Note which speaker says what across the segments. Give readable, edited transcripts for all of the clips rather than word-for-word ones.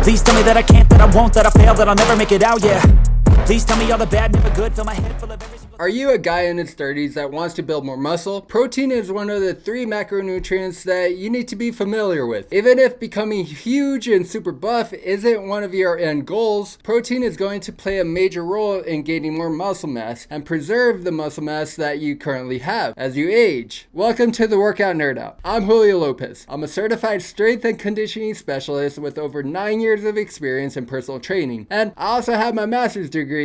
Speaker 1: Please tell me that I can't, that I won't, that I fail, that I'll never make it out, yeah. Please tell me all the bad, never good, fill my head full of every single...
Speaker 2: Are you a guy in his 30s that wants to build more muscle? Protein is one of the 3 macronutrients that you need to be familiar with. Even if becoming huge and super buff isn't one of your end goals, protein is going to play a major role in gaining more muscle mass and preserve the muscle mass that you currently have as you age. Welcome to the Workout Nerd Out. I'm Julio Lopez. I'm a certified strength and conditioning specialist with over 9 years of experience in personal training, and I also have my master's degree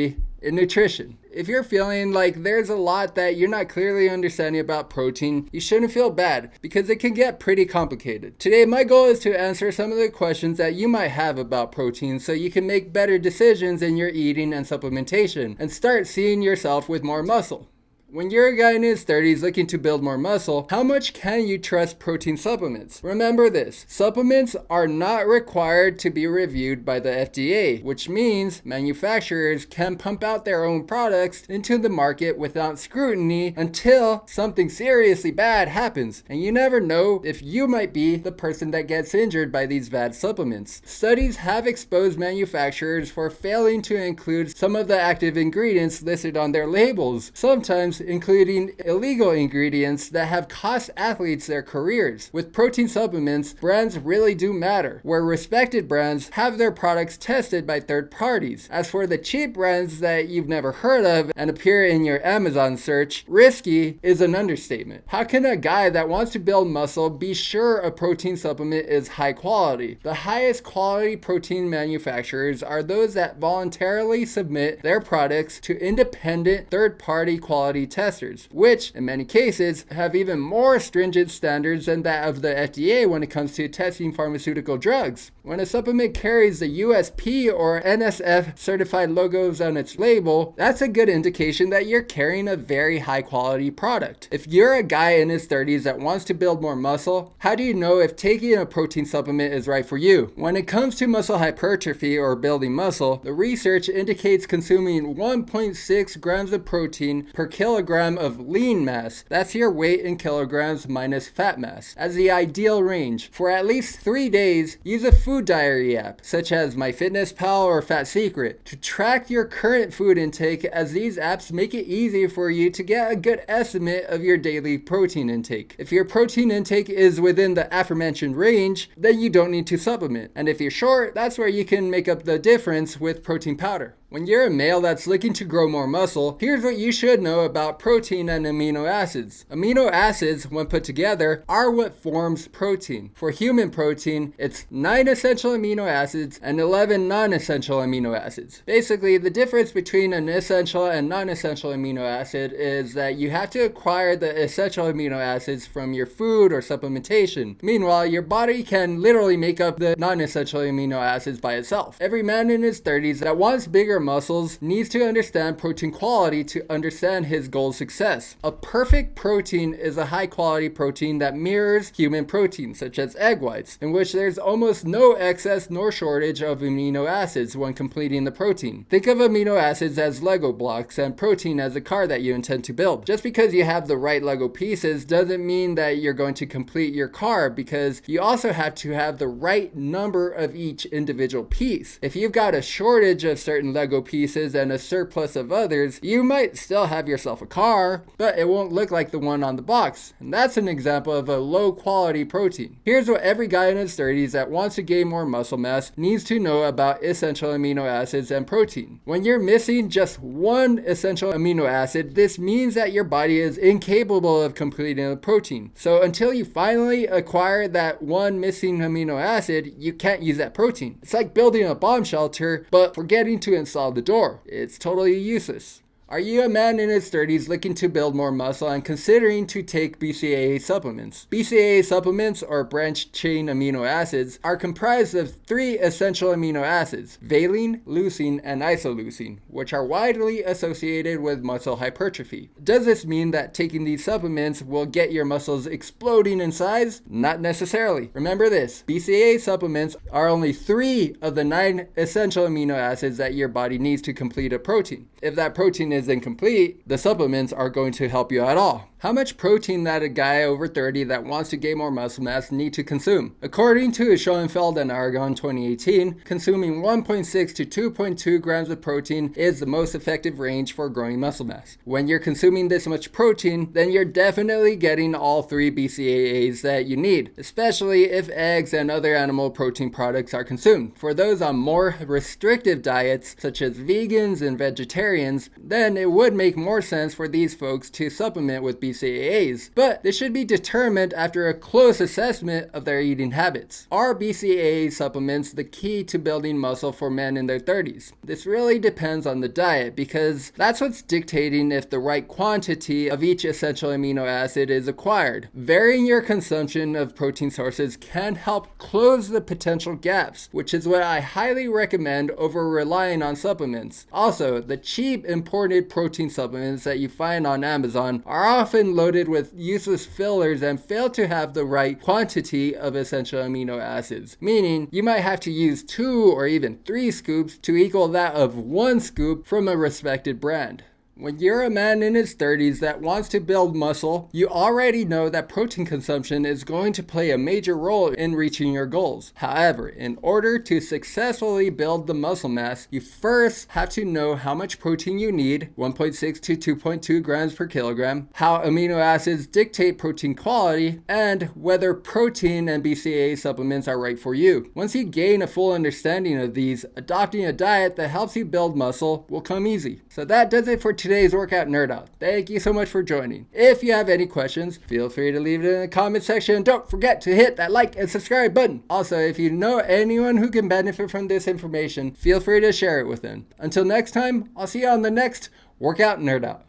Speaker 2: in nutrition. If you're feeling like there's a lot that you're not clearly understanding about protein, you shouldn't feel bad because it can get pretty complicated. Today, my goal is to answer some of the questions that you might have about protein so you can make better decisions in your eating and supplementation and start seeing yourself with more muscle. When you're a guy in his 30s looking to build more muscle, how much can you trust protein supplements? Remember this, supplements are not required to be reviewed by the FDA, which means manufacturers can pump out their own products into the market without scrutiny until something seriously bad happens. And you never know if you might be the person that gets injured by these bad supplements. Studies have exposed manufacturers for failing to include some of the active ingredients listed on their labels, sometimes including illegal ingredients that have cost athletes their careers. With protein supplements, brands really do matter, where respected brands have their products tested by third parties. As for the cheap brands that you've never heard of and appear in your Amazon search, risky is an understatement. How can a guy that wants to build muscle be sure a protein supplement is high quality? The highest quality protein manufacturers are those that voluntarily submit their products to independent third-party quality testers, which in many cases have even more stringent standards than that of the FDA when it comes to testing pharmaceutical drugs. When a supplement carries the USP or NSF certified logos on its label, that's a good indication that you're carrying a very high quality product. If you're a guy in his 30s that wants to build more muscle, how do you know if taking a protein supplement is right for you? When it comes to muscle hypertrophy or building muscle, the research indicates consuming 1.6 grams of protein per kilogram of lean mass, that's your weight in kilograms minus fat mass, as the ideal range. For at least 3 days, use a food diary app, such as MyFitnessPal or Fat Secret, to track your current food intake, as these apps make it easy for you to get a good estimate of your daily protein intake. If your protein intake is within the aforementioned range, then you don't need to supplement. And if you're short, that's where you can make up the difference with protein powder. When you're a male that's looking to grow more muscle, here's what you should know about protein and amino acids. Amino acids, when put together, are what forms protein. For human protein, it's 9 essential amino acids and 11 non-essential amino acids. Basically, the difference between an essential and non-essential amino acid is that you have to acquire the essential amino acids from your food or supplementation. Meanwhile, your body can literally make up the non-essential amino acids by itself. Every man in his 30s that wants bigger muscles needs to understand protein quality to understand his goal success. A perfect protein is a high quality protein that mirrors human protein, such as egg whites, in which there's almost no excess nor shortage of amino acids when completing the protein. Think of amino acids as Lego blocks and protein as a car that you intend to build. Just because you have the right Lego pieces doesn't mean that you're going to complete your car, because you also have to have the right number of each individual piece. If you've got a shortage of certain Lego pieces and a surplus of others, you might still have yourself a car, but it won't look like the one on the box. And that's an example of a low quality protein. Here's what every guy in his 30s that wants to gain more muscle mass needs to know about essential amino acids and protein. When you're missing just one essential amino acid, this means that your body is incapable of completing the protein. So until you finally acquire that one missing amino acid, you can't use that protein. It's like building a bomb shelter, but forgetting to install the door. It's totally useless. Are you a man in his 30s looking to build more muscle and considering to take BCAA supplements? BCAA supplements, or branched chain amino acids, are comprised of 3 essential amino acids, valine, leucine, and isoleucine, which are widely associated with muscle hypertrophy. Does this mean that taking these supplements will get your muscles exploding in size? Not necessarily. Remember this, BCAA supplements are only 3 of the 9 essential amino acids that your body needs to complete a protein. If that protein is incomplete, the supplements aren't going to help you at all. How much protein that a guy over 30 that wants to gain more muscle mass need to consume? According to Schoenfeld and Aragon 2018, consuming 1.6 to 2.2 grams of protein is the most effective range for growing muscle mass. When you're consuming this much protein, then you're definitely getting all 3 BCAAs that you need, especially if eggs and other animal protein products are consumed. For those on more restrictive diets, such as vegans and vegetarians, then it would make more sense for these folks to supplement with BCAAs, but this should be determined after a close assessment of their eating habits. Are BCAA supplements the key to building muscle for men in their 30s? This really depends on the diet, because that's what's dictating if the right quantity of each essential amino acid is acquired. Varying your consumption of protein sources can help close the potential gaps, which is what I highly recommend over relying on supplements. Also, the cheap imported protein supplements that you find on Amazon are often loaded with useless fillers and fail to have the right quantity of essential amino acids, meaning you might have to use 2 or even 3 scoops to equal that of 1 scoop from a respected brand. When you're a man in his 30s that wants to build muscle, you already know that protein consumption is going to play a major role in reaching your goals. However, in order to successfully build the muscle mass, you first have to know how much protein you need, 1.6 to 2.2 grams per kilogram, how amino acids dictate protein quality, and whether protein and BCAA supplements are right for you. Once you gain a full understanding of these, adopting a diet that helps you build muscle will come easy. So that does it for today's workout nerd out. Thank you so much for joining. If you have any questions, feel free to leave it in the comment section. Don't forget to hit that like and subscribe button. Also, if you know anyone who can benefit from this information, feel free to share it with them. Until next time, I'll see you on the next workout nerd out.